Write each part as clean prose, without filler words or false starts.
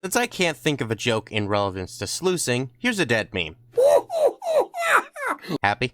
Since I can't think of a joke in relevance to sluicing, here's a dead meme. Happy?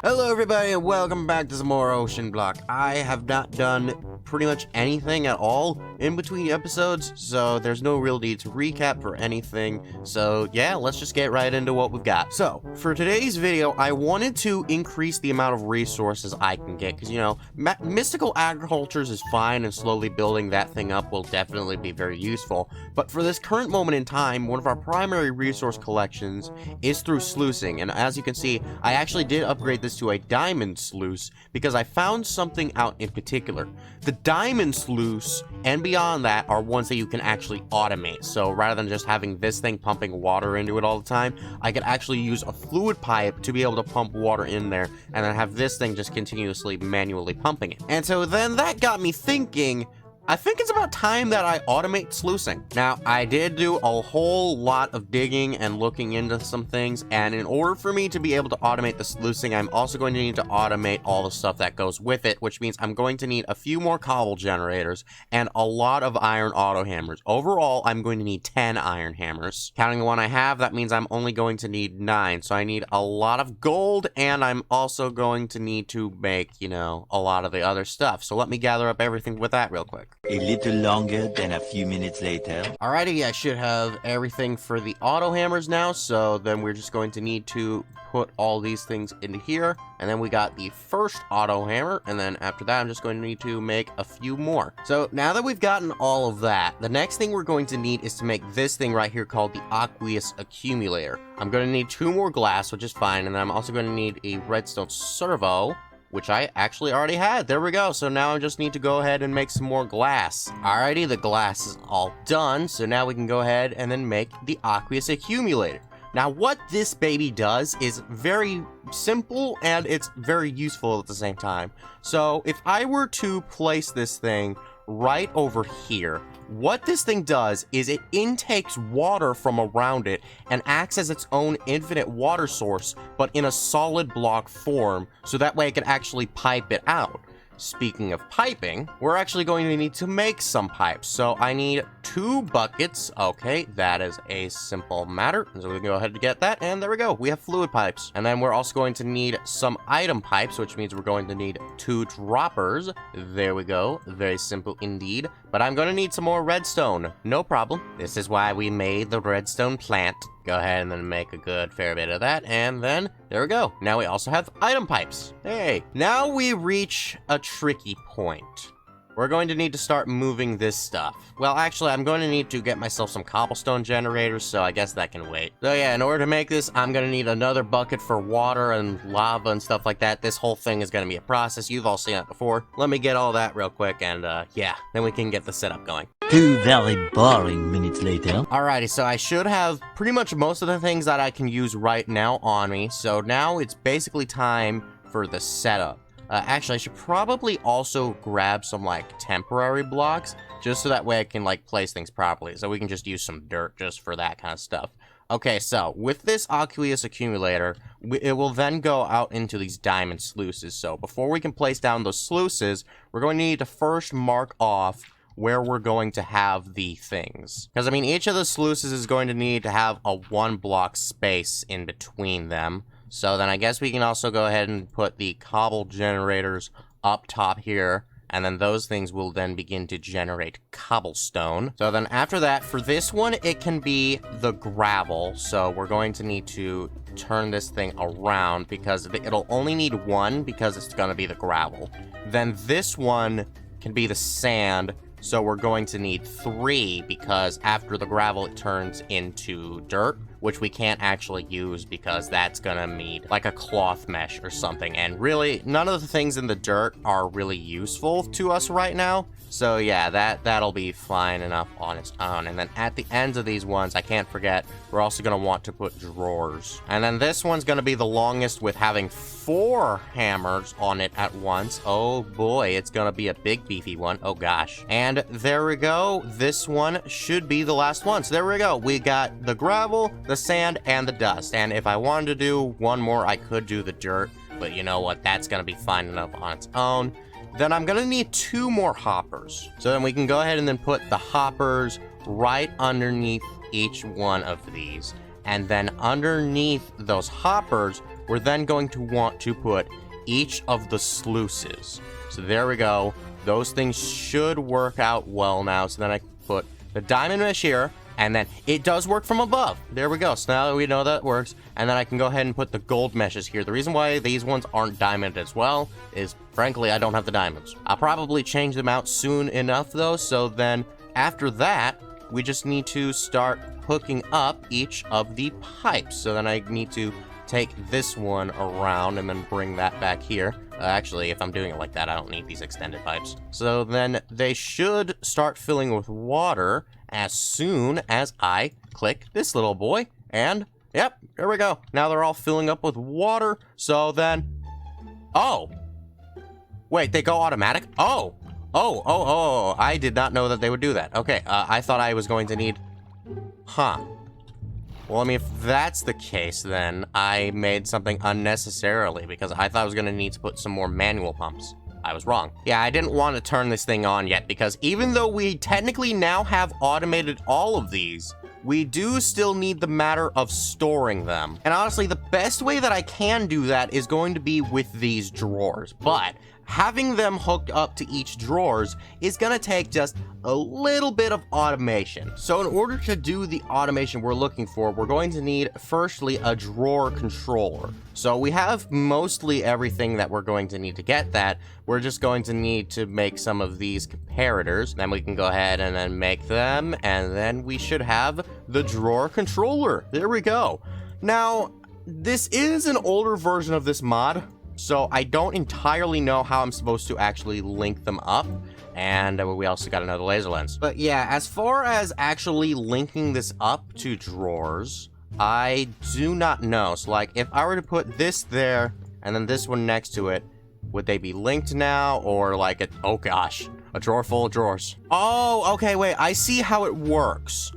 Hello everybody and welcome back to some more Oceanblock. I have not done pretty much anything at all in between episodes, so there's no real need to recap for anything. So yeah, let's just get right into what we've got. So, for today's video, I wanted to increase the amount of resources I can get, because, you know, mystical agricultures is fine, and slowly building that thing up will definitely be very useful. But for this current moment in time, one of our primary resource collections is through sluicing, and as you can see, I actually did upgrade this to a diamond sluice because I found something out in particular. The diamond sluice and beyond that are ones that you can actually automate. So rather than just having this thing pumping water into it all the time, I could actually use a fluid pipe to be able to pump water in there and then have this thing just continuously manually pumping it. And so then that got me thinking, I think it's about time that I automate sluicing. Now, I did do a whole lot of digging and looking into some things, and in order for me to be able to automate the sluicing, I'm also going to need to automate all the stuff that goes with it, which means I'm going to need a few more cobble generators and a lot of iron auto hammers. Overall, I'm going to need 10 iron hammers. Counting the one I have, that means I'm only going to need 9, so I need a lot of gold, and I'm also going to need to make, you know, a lot of the other stuff. So let me gather up everything with that real quick. A little longer than a few minutes later. Alrighty, I should have everything for the auto hammers now, so then we're just going to need to put all these things into here, and then we got the first auto hammer, and then after that I'm just going to need to make a few more. So now that we've gotten all of that, the next thing we're going to need is to make this thing right here called the aqueous accumulator. I'm going to need 2 more glass, which is fine, and then I'm also going to need a redstone servo, which I actually already had. There we go. So now I just need to go ahead and make some more glass. Alrighty, the glass is all done. So now we can go ahead and then make the aqueous accumulator. Now, what this baby does is very simple and it's very useful at the same time. So if I were to place this thing right over here, what this thing does is it intakes water from around it and acts as its own infinite water source, but in a solid block form, so that way it can actually pipe it out. Speaking of piping, we're actually going to need to make some pipes. So I need 2 buckets. Okay, that is a simple matter. So we can go ahead and get that, and there we go. We have fluid pipes. And then we're also going to need some item pipes, which means we're going to need 2 droppers. There we go. Very simple indeed. But I'm going to need some more redstone. No problem. This is why we made the redstone plant. Go ahead and then make a good fair bit of that, and then there we go. Now we also have item pipes. Hey, now we reach a tricky point. We're going to need to start moving this stuff. Well, actually, I'm going to need to get myself some cobblestone generators, so I guess that can wait. So yeah, in order to make this, I'm going to need another bucket for water and lava and stuff like that. This whole thing is going to be a process. You've all seen it before. Let me get all that real quick, and yeah, then we can get the setup going. 2 very boring minutes later. Alrighty, so I should have pretty much most of the things that I can use right now on me. So now it's basically time for the setup. Actually, I should probably also grab some, like, temporary blocks, just so that way I can, like, place things properly. So we can just use some dirt just for that kind of stuff. Okay, so with this aqueous accumulator, it will then go out into these diamond sluices. So before we can place down those sluices, we're going to need to first mark off where we're going to have the things. Because, I mean, each of the sluices is going to need to have a 1 block space in between them. So then I guess we can also go ahead and put the cobble generators up top here, and then those things will then begin to generate cobblestone. So then after that, for this one, it can be the gravel. So we're going to need to turn this thing around because it'll only need 1 because it's going to be the gravel. Then this one can be the sand. So we're going to need 3 because after the gravel, it turns into dirt, which we can't actually use because that's gonna need like a cloth mesh or something. And really, none of the things in the dirt are really useful to us right now. So yeah, that'll be fine enough on its own. And then at the ends of these ones, I can't forget, we're also gonna want to put drawers. And then this one's gonna be the longest with having 4 hammers on it at once. Oh boy, it's gonna be a big beefy one. Oh gosh. And there we go. This one should be the last one. So there we go. We got the gravel, the sand, and the dust. And if I wanted to do one more, I could do the dirt. But you know what? That's gonna be fine enough on its own. Then I'm gonna need 2 more hoppers. So then we can go ahead and then put the hoppers right underneath each one of these. And then underneath those hoppers, we're then going to want to put each of the sluices. So there we go. Those things should work out well now. So then I can put the diamond mesh here, and then it does work from above. There we go. So now that we know that works, and then I can go ahead and put the gold meshes here. The reason why these ones aren't diamond as well is, frankly, I don't have the diamonds. I'll probably change them out soon enough, though. So then after that, we just need to start hooking up each of the pipes. So then I need to take this one around and then bring that back here. Actually, if I'm doing it like that, I don't need these extended pipes. So then they should start filling with water as soon as I click this little boy. And, yep, there we go. Now they're all filling up with water. So then... Oh! Wait, they go automatic? Oh! Oh, I did not know that they would do that. Okay, I thought I was going to need... Huh. Well, I mean, if that's the case, then I made something unnecessarily, because I thought I was going to need to put some more manual pumps. I was wrong. Yeah, I didn't want to turn this thing on yet, because even though we technically now have automated all of these, we do still need the matter of storing them. And honestly, the best way that I can do that is going to be with these drawers. But having them hooked up to each drawers is gonna take just a little bit of automation. So in order to do the automation we're looking for, we're going to need, firstly, a drawer controller. So we have mostly everything that we're going to need to get that. We're just going to need to make some of these comparators. Then we can go ahead and then make them, and then we should have the drawer controller. There we go. Now, this is an older version of this mod, so I don't entirely know how I'm supposed to actually link them up. And we also got another laser lens. But yeah, as far as actually linking this up to drawers, I do not know. So like, if I were to put this there and then this one next to it, would they be linked now? Or like, oh gosh, a drawer full of drawers. Oh, okay, wait, I see how it works.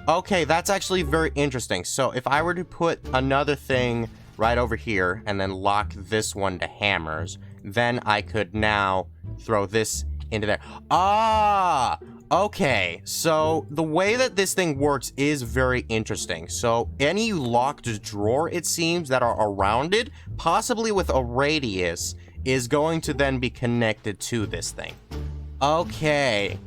Okay, that's actually very interesting. So if I were to put another thing right over here and then lock this one to hammers, then I could now throw this into there. Ah, okay. So the way that this thing works is very interesting. So any locked drawer, it seems, that are around it, possibly with a radius, is going to then be connected to this thing. Okay.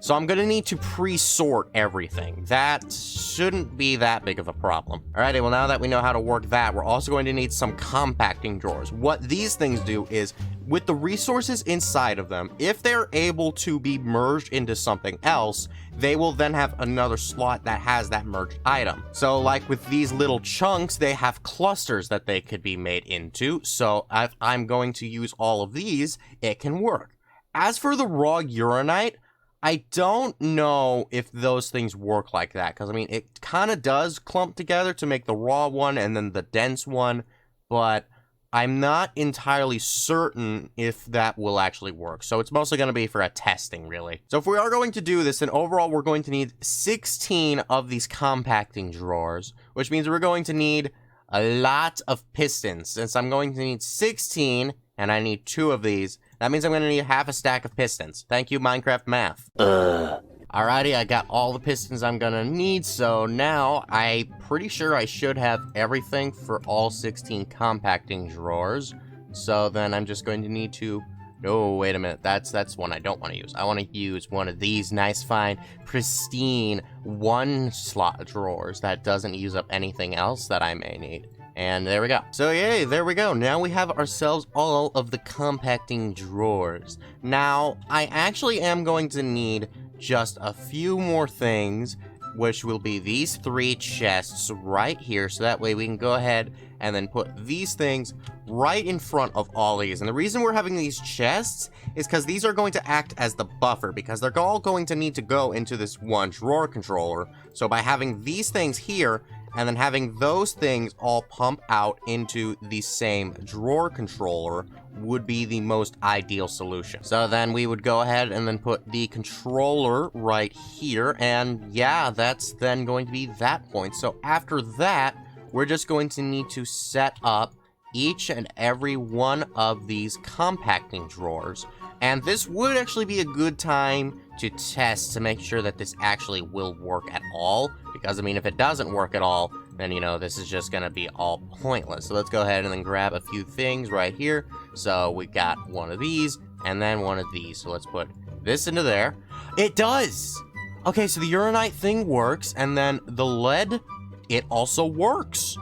So I'm gonna need to pre-sort everything. That shouldn't be that big of a problem. Alrighty, well now that we know how to work that, we're also going to need some compacting drawers. What these things do is, with the resources inside of them, if they're able to be merged into something else, they will then have another slot that has that merged item. So like with these little chunks, they have clusters that they could be made into. So if I'm going to use all of these, it can work. As for the raw uranite, I don't know if those things work like that, because I mean, it kind of does clump together to make the raw one and then the dense one, but I'm not entirely certain if that will actually work. So it's mostly going to be for a testing, really. So if we are going to do this, then overall we're going to need 16 of these compacting drawers, which means we're going to need a lot of pistons. Since I'm going to need 16, and I need 2 of these, that means I'm going to need half a stack of pistons. Thank you, Minecraft math. Alrighty, I got all the pistons I'm going to need, so now I'm pretty sure I should have everything for all 16 compacting drawers. So then I'm just going to need to... Oh, wait a minute. That's one I don't want to use. I want to use one of these nice, fine, pristine, one-slot drawers that doesn't use up anything else that I may need. And there we go. So yay, there we go. Now we have ourselves all of the compacting drawers. Now, I actually am going to need just a few more things, which will be these 3 chests right here. So that way we can go ahead and then put these things right in front of all these. And the reason we're having these chests is because these are going to act as the buffer, because they're all going to need to go into this one drawer controller. So by having these things here, and then having those things all pump out into the same drawer controller would be the most ideal solution. So then we would go ahead and then put the controller right here, and yeah, that's then going to be that point. So after that, we're just going to need to set up each and every one of these compacting drawers. And this would actually be a good time to test to make sure that this actually will work at all. Because, I mean, if it doesn't work at all, then, you know, this is just gonna be all pointless. So let's go ahead and then grab a few things right here. So we got one of these, and then one of these. So let's put this into there. It does! Okay, so the uranite thing works, and then the lead, it also works.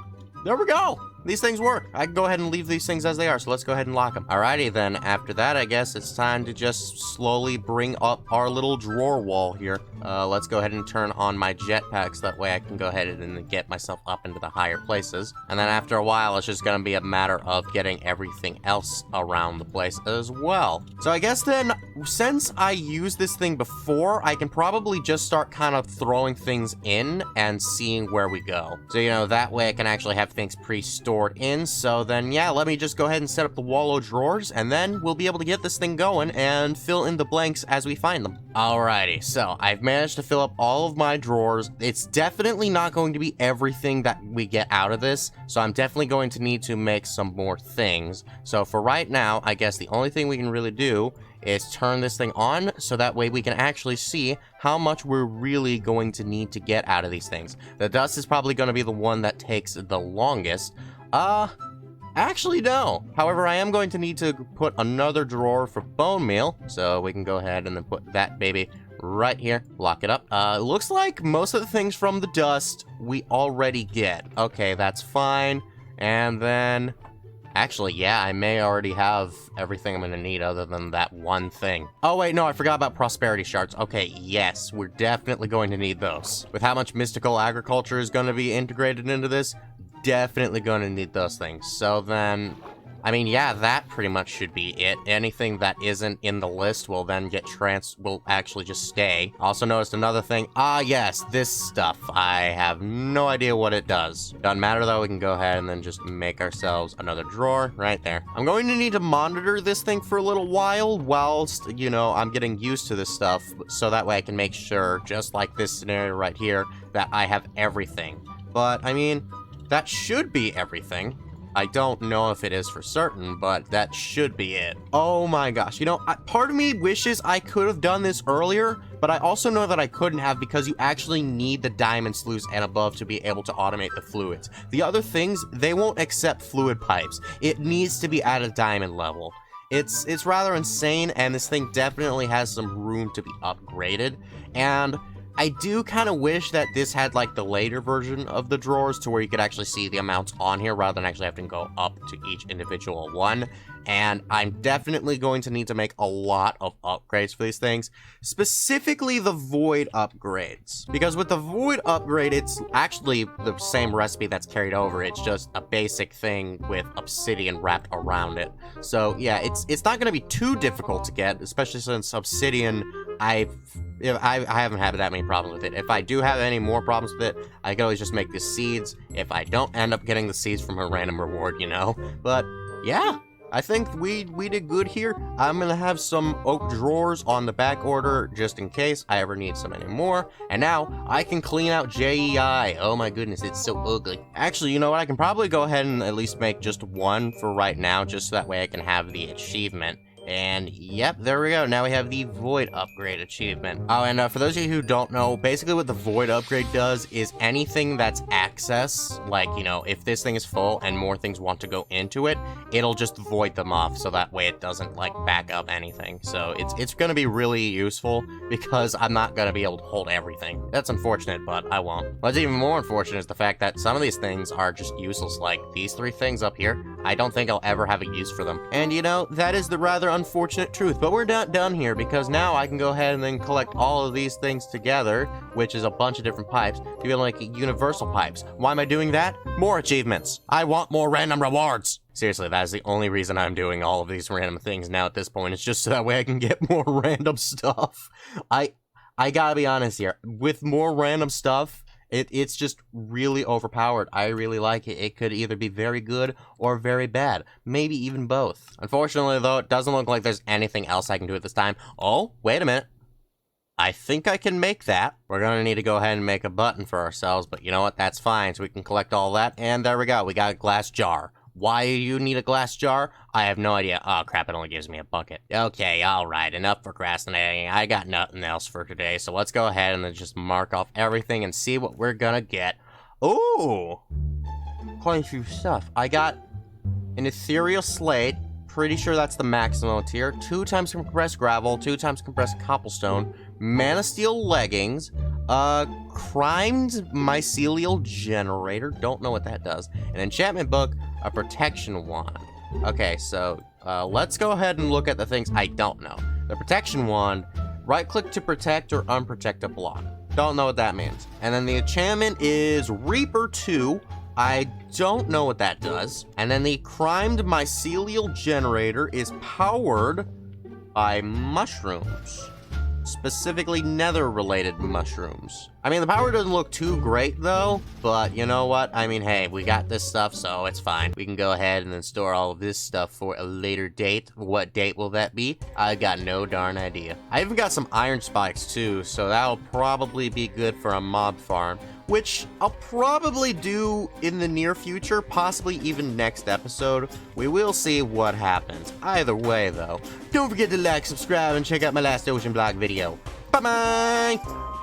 There we go. These things work. I can go ahead and leave these things as they are, so let's go ahead and lock them. Alrighty then, after that, I guess it's time to just slowly bring up our little drawer wall here. Let's go ahead and turn on my jetpacks, that way I can go ahead and get myself up into the higher places. And then after a while, it's just gonna be a matter of getting everything else around the place as well. So I guess then, since I used this thing before, I can probably just start kind of throwing things in and seeing where we go. So, you know, that way I can actually have things pre-stored in. So then, yeah, let me just go ahead and set up the wall of drawers, and then we'll be able to get this thing going and fill in the blanks as we find them. Alrighty, so I've managed to fill up all of my drawers. It's definitely not going to be everything that we get out of this, so I'm definitely going to need to make some more things. So for right now, I guess the only thing we can really do is turn this thing on, so that way we can actually see how much we're really going to need to get out of these things. The dust is probably going to be the one that takes the longest. Actually, no. However, I am going to need to put another drawer for bone meal, so we can go ahead and then put that baby right here, lock it up. Looks like most of the things from the dust we already get. Okay, that's fine. And then, actually, yeah, I may already have everything I'm gonna need other than that one thing. Oh, wait, no, I forgot about prosperity shards. Okay, yes, we're definitely going to need those. With how much mystical agriculture is gonna be integrated into this, definitely gonna need those things. So then, I mean, yeah, that pretty much should be it. Anything that isn't in the list will then get will actually just stay. Also noticed another thing. Ah, yes, this stuff. I have no idea what it does. Doesn't matter though, we can go ahead and then just make ourselves another drawer right there. I'm going to need to monitor this thing for a little while whilst, you know, I'm getting used to this stuff, so that way I can make sure, just like this scenario right here, that I have everything. But, I mean, that should be everything. I don't know if it is for certain, but that should be it. Oh my gosh, you know, part of me wishes I could have done this earlier, but I also know that I couldn't have because you actually need the diamond sluice and above to be able to automate the fluids. The other things, they won't accept fluid pipes. It needs to be at a diamond level. It's rather insane, and this thing definitely has some room to be upgraded, and I do kind of wish that this had, like, the later version of the drawers to where you could actually see the amounts on here rather than actually having to go up to each individual one. And I'm definitely going to need to make a lot of upgrades for these things, specifically the void upgrades. Because with the void upgrade, it's actually the same recipe that's carried over. It's just a basic thing with obsidian wrapped around it. So yeah, it's not going to be too difficult to get, especially since obsidian, I haven't had that many problems with it. If I do have any more problems with it, I can always just make the seeds if I don't end up getting the seeds from a random reward, you know? But yeah, I think we did good here. I'm gonna have some oak drawers on the back order just in case I ever need some anymore. And now I can clean out JEI. Oh my goodness, it's so ugly. Actually, you know what? I can probably go ahead and at least make just one for right now, just so that way I can have the achievement. And yep, there we go. Now we have the Void Upgrade achievement. Oh, and for those of you who don't know, basically what the Void Upgrade does is anything that's access, like, you know, if this thing is full and more things want to go into it, it'll just void them off, so that way it doesn't, like, back up anything. So it's gonna be really useful, because I'm not gonna be able to hold everything. That's unfortunate, but I won't. What's even more unfortunate is the fact that some of these things are just useless, like these three things up here. I don't think I'll ever have a use for them. And, you know, that is the rather unfortunate truth, but we're not done here, because now I can go ahead and then collect all of these things together, which is a bunch of different pipes, to be able to make universal pipes. Why am I doing that? More achievements. I want more random rewards. Seriously, that is the only reason I'm doing all of these random things now at this point. It's just so that way I can get more random stuff. I gotta be honest here. With more random stuff, it's just really overpowered. I really like it. It could either be very good or very bad. Maybe even both. Unfortunately, though, it doesn't look like there's anything else I can do at this time. Oh, wait a minute. I think I can make that. We're gonna need to go ahead and make a button for ourselves, but you know what? That's fine. So we can collect all that, and there we go. We got a glass jar. Why you need a glass jar? I have no idea. Oh, crap, it only gives me a bucket. Okay, alright, enough procrastinating. I got nothing else for today, so let's go ahead and then just mark off everything and see what we're gonna get. Ooh! Quite a few stuff. I got an ethereal slate. Pretty sure that's the maximum tier. 2 times compressed gravel, 2 times compressed cobblestone, mana steel leggings, crimed mycelial generator, don't know what that does, an enchantment book, a protection wand. Okay, so let's go ahead and look at the things I don't know. The protection wand, right click to protect or unprotect a block. Don't know what that means. And then the enchantment is Reaper 2. I don't know what that does. And then the crimed mycelial generator is powered by mushrooms. Specifically nether-related mushrooms. I mean, the power doesn't look too great, though, but you know what? I mean, hey, we got this stuff, so it's fine. We can go ahead and then store all of this stuff for a later date. What date will that be? I got no darn idea. I even got some iron spikes, too, so that'll probably be good for a mob farm, which I'll probably do in the near future, possibly even next episode. We will see what happens. Either way, though, don't forget to like, subscribe, and check out my last Oceanblock video. Bye-bye!